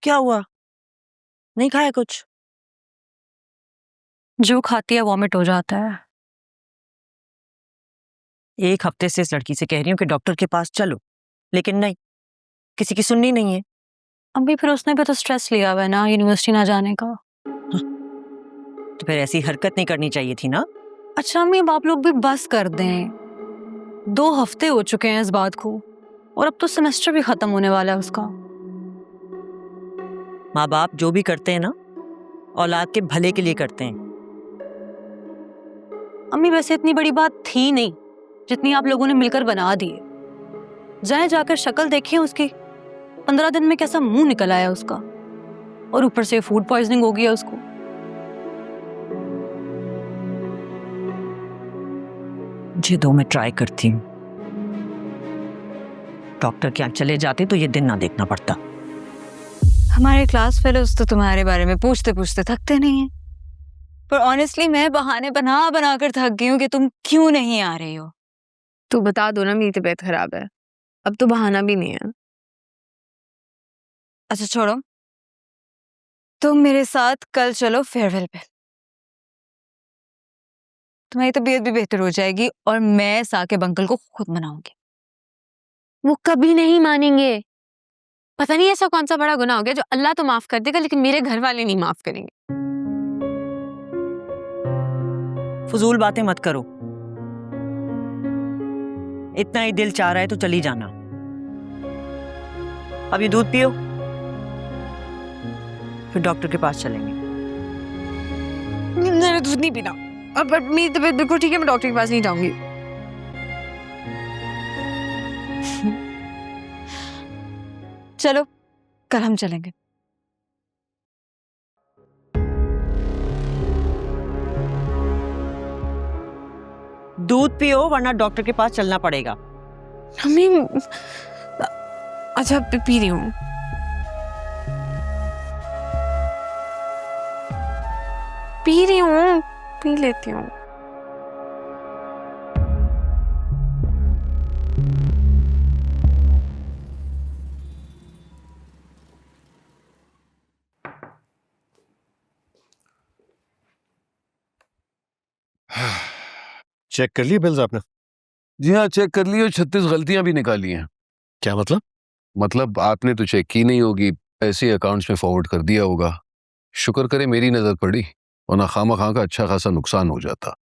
क्या हुआ? नहीं खाया कुछ? जो खाती है वॉमिट हो जाता है। एक हफ्ते से इस लड़की से कह रही हूँ कि डॉक्टर के पास चलो, लेकिन नहीं, किसी की सुननी नहीं है। अम्मी फिर उसने भी तो स्ट्रेस लिया हुआ है ना यूनिवर्सिटी ना जाने का। तो फिर ऐसी हरकत नहीं करनी चाहिए थी ना। अच्छा अम्मी अब आप लोग भी बस कर दें। 2 हफ्ते हो चुके हैं इस बात को और अब तो सेमेस्टर भी खत्म होने वाला है उसका। माँ बाप जो भी करते हैं ना, औलाद के भले के लिए करते हैं। अम्मी वैसे इतनी बड़ी बात थी नहीं जितनी आप लोगों ने मिलकर बना दी है। जाए जाकर शक्ल देखिए उसकी, 15 दिन में कैसा मुंह निकल आया उसका, और ऊपर से फूड पॉइजनिंग हो गया उसको। मुझे दो, मैं ट्राई करती हूँ। डॉक्टर के यहाँ चले जाते तो ये दिन ना देखना पड़ता। हमारे क्लास फेलोज तो तुम्हारे बारे में पूछते पूछते थकते नहीं हैं, पर ऑनेस्टली मैं बहाने बना बना कर थक गई हूँ कि तुम क्यों नहीं आ रही हो। तो बता दो ना मेरी तबीयत खराब है, अब तो बहाना भी नहीं है। अच्छा छोड़ो, तुम मेरे साथ कल चलो फेयरवेल पे। तुम्हारी तबीयत भी बेहतर हो जाएगी और मैं साकिब अंकल को खुद मनाऊंगी। वो कभी नहीं मानेंगे। पता नहीं ऐसा कौन सा बड़ा गुनाह हो गया जो अल्लाह तो माफ कर देगा लेकिन मेरे घर वाले नहीं माफ करेंगे। फजूल बातें मत करो। इतना ही दिल चाह रहा है तो चली जाना। अब ये दूध पियो, फिर डॉक्टर के पास चलेंगे। मैंने दूध नहीं पीना। अब मेरी तबीयत बिल्कुल ठीक है, मैं डॉक्टर के पास नहीं जाऊंगी। चलो कल हम चलेंगे। दूध पियो वरना डॉक्टर के पास चलना पड़ेगा। मम्मी अच्छा पी रही हूँ। पी लेती हूँ। चेक कर लिए बिल्स आपने? जी हाँ, चेक कर लिए और 36 गलतियां भी निकाली हैं। क्या मतलब? मतलब आपने तो चेक की नहीं होगी, ऐसे अकाउंट्स में फॉरवर्ड कर दिया होगा। शुक्र करे मेरी नजर पड़ी, वरना खामा-खां का अच्छा खासा नुकसान हो जाता।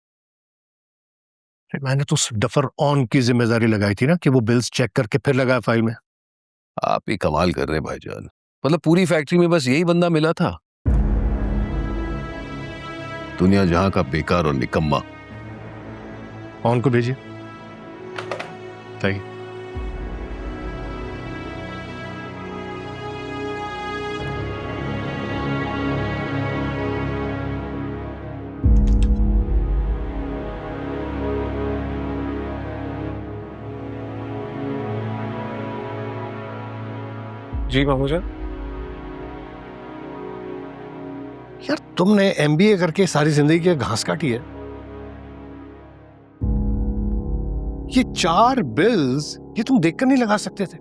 मैंने तो डफर ऑन की जिम्मेदारी लगाई थी ना कि वो बिल्स चेक करके फिर लगाया फाइल में। आप ही कमाल कर रहे हैं भाईजान। मतलब पूरी फैक्ट्री में बस यही बंदा मिला था? दुनिया जहां का बेकार और निकम्मा। ऑन को भेजिए। सही। जी मामू जान। यार तुमने एमबीए करके सारी जिंदगी की घास काटी है। ये 4 बिल्स ये तुम देखकर नहीं लगा सकते थे?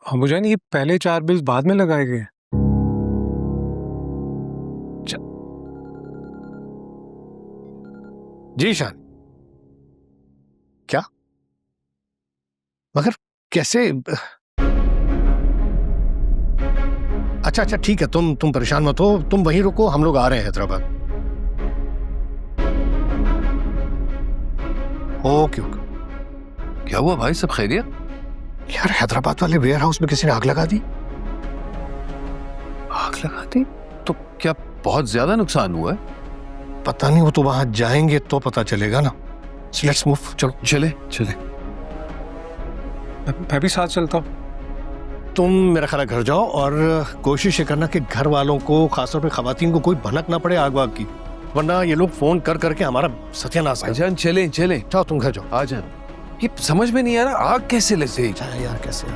मामू जान ये पहले 4 बिल्स बाद में लगाए गए। जी शान, क्या? मगर कैसे? अच्छा ठीक है, तुम परेशान मत हो, तुम वहीं रुको, हम लोग आ रहे हैं हैदराबाद। ओके। क्या हुआ भाई, सब खैरियत? यार हैदराबाद वाले वेयर हाउस में किसी ने आग लगा दी। आग लगा दी? तो क्या बहुत ज्यादा नुकसान हुआ है? पता नहीं, वो तो वहां जाएंगे तो पता चलेगा ना। लेट्स मूव, चलो। चले। मैं भी साथ चलता हूँ। तुम मेरा ख्याल घर जाओ और कोशिश ये करना कि घर वालों को, खासतौर पे खवातीन को, कोई भनक ना पड़े आग वाग की, वरना ये लोग फोन कर करके हमारा सत्यानाश कर। भाईजान चले। जाओ, तुम घर जाओ। आ जाओ। ये समझ में नहीं आ रहा आग कैसे लग गई। यार कैसे?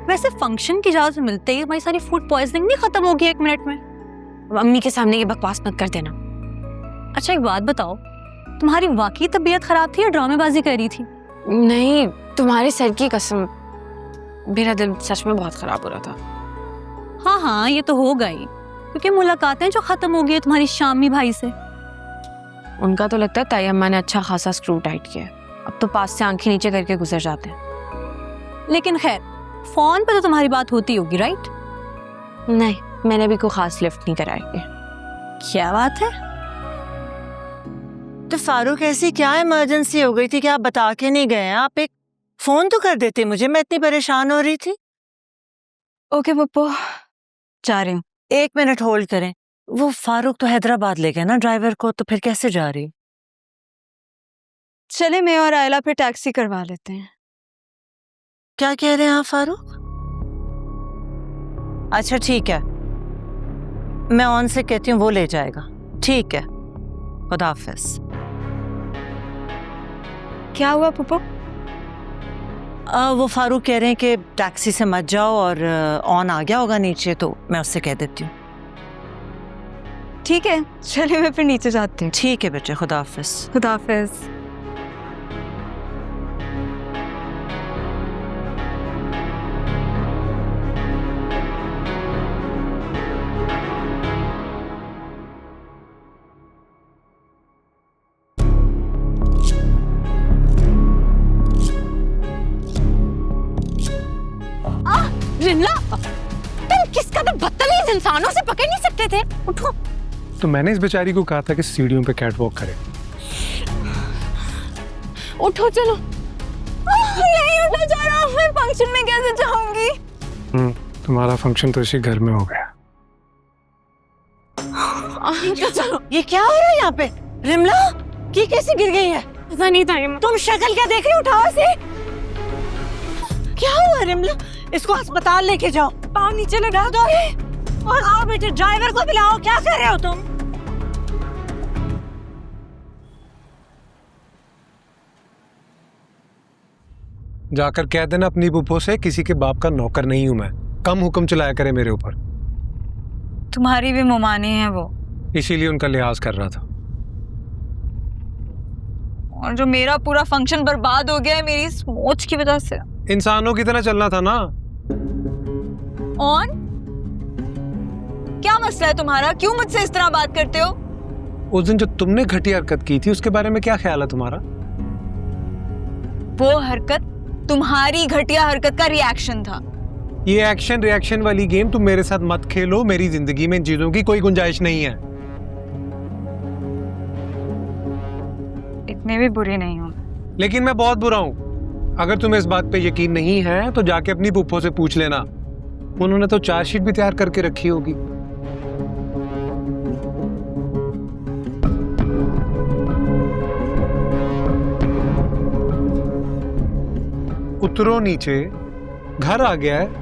मैं वैसे फंक्शन की इजाजत मिलते ही हमारी सारी फूड पॉइजनिंग नहीं खत्म होगी 1 मिनट में? अब अम्मी के सामने ये बकवास मत कर देना। अच्छा एक बात बताओ, तुम्हारी वाकई तबीयत खराब थी या ड्रामेबाजी कर रही थी? नहीं, तुम्हारे सर की कसम, मेरा दिल सच में बहुत खराब हो रहा था। हाँ हाँ, ये तो होगा ही, क्योंकि मुलाकातें जो खत्म हो गई है तुम्हारी शामी भाई से। उनका तो लगता है ताई अम्मा ने अच्छा खासा स्क्रू टाइट किया है, अब तो पास से आंखें नीचे करके गुजर जाते हैं। लेकिन खैर, फोन पे तो तुम्हारी बात होती होगी, राइट? नहीं, मैंने भी कोई खास लिफ्ट नहीं कराई है। क्या बात है? तो फारूक ऐसी क्या इमरजेंसी हो गई थी कि आप बता के नहीं गए? आप एक फोन तो कर देते मुझे, मैं इतनी परेशान हो रही थी। ओके पप्पू, जा रही हूँ। 1 मिनट होल्ड करें। वो फारूक तो हैदराबाद ले गया ना ड्राइवर को, तो फिर कैसे जा रही? चले मैं और आयला फिर टैक्सी करवा लेते हैं। क्या कह रहे हैं आप फारूक? अच्छा ठीक है, मैं ऑन से कहती हूँ, वो ले जाएगा। ठीक है, खुदा हाफिज। क्या हुआ पप्पू? वो फारूक कह रहे हैं कि टैक्सी से मत जाओ, और ऑन आ गया होगा नीचे, तो मैं उससे कह देती हूँ। ठीक है, चलिए मैं फिर नीचे जाती हूँ। ठीक है बेटे, खुदा हाफिज। खुदा हाफिज। रिमला, तुम किस कदर बदतमीज इंसानों से पकड़ नहीं सकते थे? उठो। तो मैंने इस बेचारी को कहा था कि सीढ़ियों पे कैट वॉक करे। उठो चलो। नहीं उठा जा रहा, मैं फंक्शन में कैसे जाऊंगी? तुम्हारा फंक्शन तो इसी घर में हो गया। चलो। ये क्या हो रहा है यहाँ पे? रिमला, ये कैसे गिर गई है? पता नहीं था। तुम शक्ल क्या देख रही हो? उठाओ से। क्या हुआ रिमला? इसको अस्पताल लेके जाओ। पाँव नीचे लगा दो। और आओ बेटे, ड्राइवर को बुलाओ। क्या कर रहे हो तुम? जाकर कह देना अपनी बुप्पो से, किसी के बाप का नौकर नहीं हूं मैं, कम हुक्म चलाया करे मेरे ऊपर। तुम्हारी भी मुमानी है वो, इसीलिए उनका लिहाज कर रहा था। और जो मेरा पूरा फंक्शन बर्बाद हो गया है मेरी सोच की वजह से। इंसानों की तरह चलना था ना। ऑन, क्या मसला है तुम्हारा? क्यों मुझसे इस तरह बात करते हो? उस दिन जो तुमने घटिया हरकत की थी, उसके बारे में क्या ख्याल है तुम्हारा? वो हरकत तुम्हारी घटिया हरकत का रिएक्शन था। ये एक्शन रिएक्शन वाली गेम तुम मेरे साथ मत खेलो। मेरी जिंदगी में इन चीजों की कोई गुंजाइश नहीं है। इतने भी बुरी नहीं हूँ, लेकिन मैं बहुत बुरा हूं। अगर तुम्हें इस बात पे यकीन नहीं है तो जाके अपनी पुप्पो से पूछ लेना, उन्होंने तो चार्जशीट भी तैयार करके रखी होगी। उतरो नीचे, घर आ गया है,